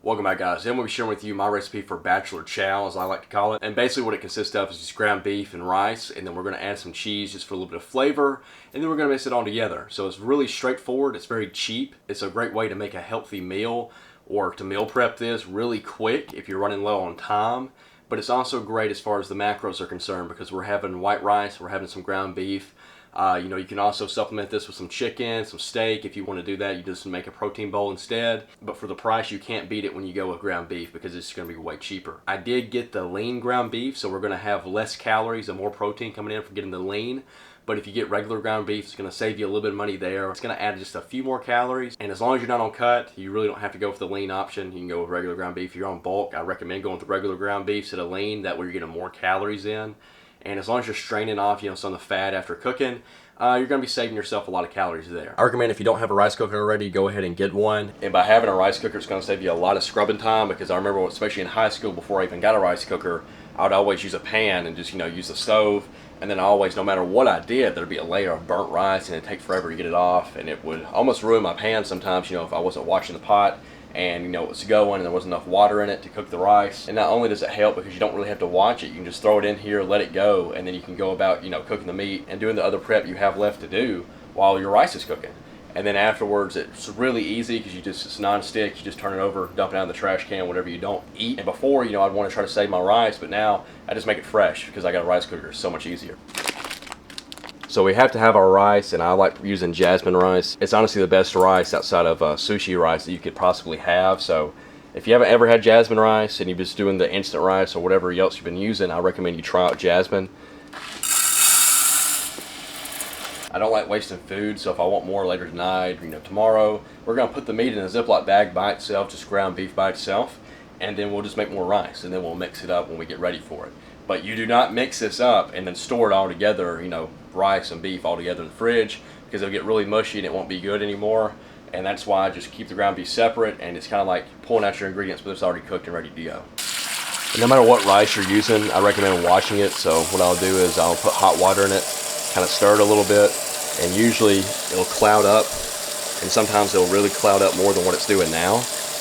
Welcome back, guys. Today I'm going to be sharing with you my recipe for Bachelor Chow, as I like to call it. And basically what it consists of is just ground beef and rice, and then we're going to add some cheese just for a little bit of flavor, and then we're going to mix it all together. So it's really straightforward, it's very cheap, it's a great way to make a healthy meal, or to meal prep this really quick if you're running low on time. But it's also great as far as the macros are concerned, because we're having white rice, we're having some ground beef. You can also supplement this with some chicken, some steak. If you want to do that, you just make a protein bowl instead. But for the price, you can't beat it when you go with ground beef because it's going to be way cheaper. I did get the lean ground beef, so we're going to have less calories and more protein coming in from getting the lean. But if you get regular ground beef, it's going to save you a little bit of money there. It's going to add just a few more calories. And as long as you're not on cut, you really don't have to go for the lean option. You can go with regular ground beef. If you're on bulk, I recommend going with the regular ground beef instead of lean. That way you're getting more calories in. And as long as you're straining off, some of the fat after cooking, you're going to be saving yourself a lot of calories there. I recommend if you don't have a rice cooker already, go ahead and get one. And by having a rice cooker, it's going to save you a lot of scrubbing time, because I remember, especially in high school, before I even got a rice cooker, I would always use a pan and just, use the stove. And then always, no matter what I did, there'd be a layer of burnt rice, and it'd take forever to get it off. And it would almost ruin my pan sometimes, if I wasn't washing the pot. And it was going and there wasn't enough water in it to cook the rice. And not only does it help because you don't really have to watch it, you can just throw it in here, let it go, and then you can go about cooking the meat and doing the other prep you have left to do while your rice is cooking. And then afterwards, it's really easy because it's non-stick. You just turn it over, dump it out in the trash can, whatever you don't eat. And before, I'd want to try to save my rice, but now I just make it fresh because I got a rice cooker. It's so much easier. So we have to have our rice, and I like using jasmine rice. It's honestly the best rice outside of sushi rice that you could possibly have. So if you haven't ever had jasmine rice and you're just doing the instant rice or whatever else you've been using, I recommend you try out jasmine. I don't like wasting food, so if I want more later tonight, tomorrow, we're going to put the meat in a Ziploc bag by itself, just ground beef by itself, and then we'll just make more rice, and then we'll mix it up when we get ready for it. But you do not mix this up and then store it all together, rice and beef all together in the fridge, because it'll get really mushy and it won't be good anymore. And that's why I just keep the ground beef separate, and it's kind of like pulling out your ingredients, but it's already cooked and ready to go. And no matter what rice you're using, I recommend washing it. So what I'll do is I'll put hot water in it, kind of stir it a little bit, and usually it'll cloud up, and sometimes it'll really cloud up more than what it's doing now.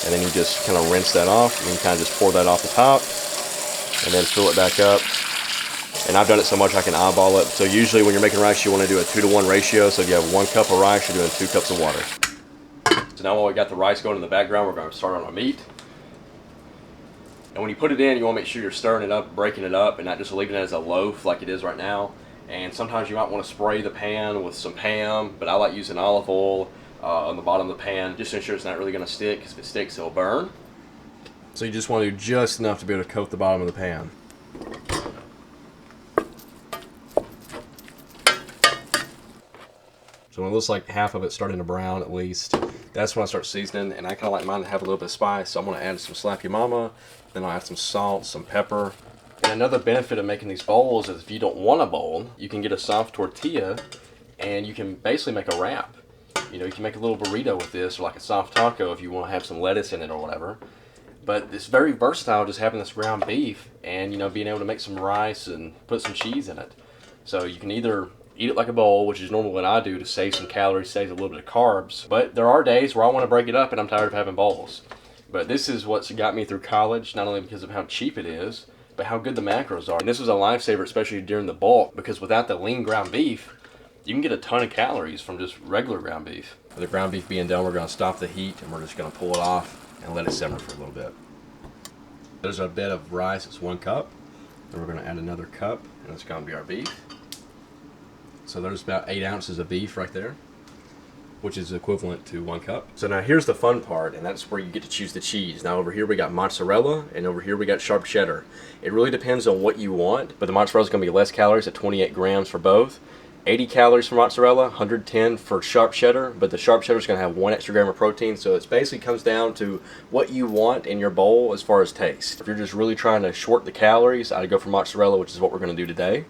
And then you just kind of rinse that off, and you kind of just pour that off the top, and then fill it back up. And I've done it so much I can eyeball it. So usually when you're making rice, you want to do a 2-to-1 ratio. So if you have 1 cup of rice, you're doing 2 cups of water. So now while we got the rice going in the background, we're going to start on our meat. And when you put it in, you want to make sure you're stirring it up, breaking it up, and not just leaving it as a loaf like it is right now. And sometimes you might want to spray the pan with some Pam, but I like using olive oil on the bottom of the pan, just to ensure it's not really going to stick, because if it sticks, it'll burn. So you just want to do just enough to be able to coat the bottom of the pan. So when it looks like half of it's starting to brown at least, that's when I start seasoning, and I kind of like mine to have a little bit of spice. So I'm going to add some Slappy Mama, then I'll add some salt, some pepper. And another benefit of making these bowls is if you don't want a bowl, you can get a soft tortilla, and you can basically make a wrap. You can make a little burrito with this, or like a soft taco if you want to have some lettuce in it or whatever. But it's very versatile, just having this ground beef and, being able to make some rice and put some cheese in it. So you can either eat it like a bowl, which is normally what I do to save some calories, save a little bit of carbs. But there are days where I want to break it up and I'm tired of having bowls. But this is what's got me through college, not only because of how cheap it is, but how good the macros are. And this was a lifesaver, especially during the bulk, because without the lean ground beef, you can get a ton of calories from just regular ground beef. For the ground beef being done, we're going to stop the heat and we're just going to pull it off and let it simmer for a little bit. There's a bit of rice, it's 1 cup. Then we're going to add another cup, and it's going to be our beef. So there's about 8 ounces of beef right there, which is equivalent to 1 cup. So now here's the fun part, and that's where you get to choose the cheese. Now over here we got mozzarella, and over here we got sharp cheddar. It really depends on what you want, but the mozzarella is going to be less calories at 28 grams for both. 80 calories for mozzarella, 110 for sharp cheddar, but the sharp cheddar is going to have 1 extra gram of protein, so it basically comes down to what you want in your bowl as far as taste. If you're just really trying to short the calories, I'd go for mozzarella, which is what we're going to do today.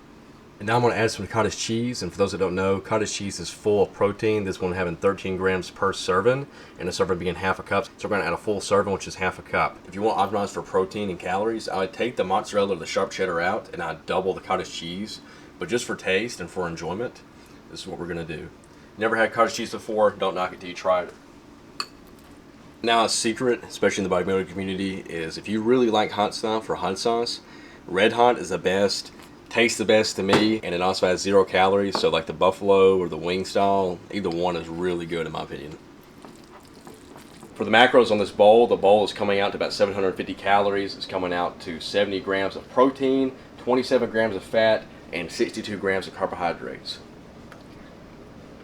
And now I'm going to add some cottage cheese, and for those that don't know, cottage cheese is full of protein. This one having 13 grams per serving, and a serving being half a cup. So we're going to add a full serving, which is half a cup. If you want optimize for protein and calories, I would take the mozzarella or the sharp cheddar out, and I'd double the cottage cheese. But just for taste and for enjoyment, this is what we're going to do. Never had cottage cheese before, don't knock it till you try it. Now, a secret, especially in the bodybuilding community, is if you really like hot stuff or hot sauce, Red Hot is the best, tastes the best to me, and it also has 0 calories. So like the buffalo or the wing style, either one is really good in my opinion. For the macros on this bowl, the bowl is coming out to about 750 calories. It's coming out to 70 grams of protein, 27 grams of fat, and 62 grams of carbohydrates.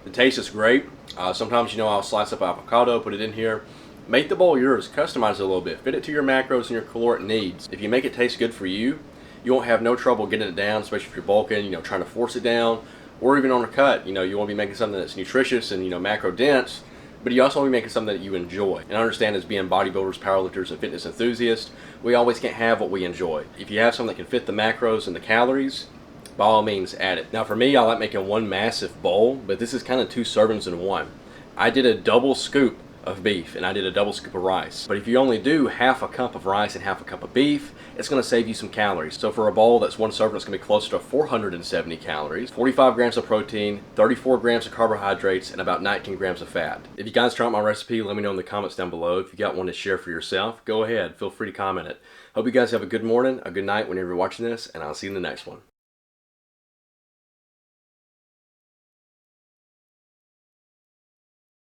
The taste is great. Sometimes, I'll slice up avocado, put it in here. Make the bowl yours, customize it a little bit, fit it to your macros and your caloric needs. If you make it taste good for you, you won't have no trouble getting it down, especially if you're bulking, trying to force it down, or even on a cut. You want to be making something that's nutritious and, macro dense, but you also want to be making something that you enjoy. And understand, as being bodybuilders, powerlifters, and fitness enthusiasts, we always can't have what we enjoy. If you have something that can fit the macros and the calories, by all means add it. Now for me, I like making one massive bowl, but this is kind of 2 servings in one. I did a double scoop of beef and I did a double scoop of rice. But if you only do half a cup of rice and half a cup of beef, it's going to save you some calories. So for a bowl that's 1 serving, it's going to be closer to 470 calories, 45 grams of protein, 34 grams of carbohydrates, and about 19 grams of fat. If you guys try out my recipe, let me know in the comments down below. If you got one to share for yourself, go ahead, feel free to comment it. Hope you guys have a good morning, a good night whenever you're watching this, and I'll see you in the next one.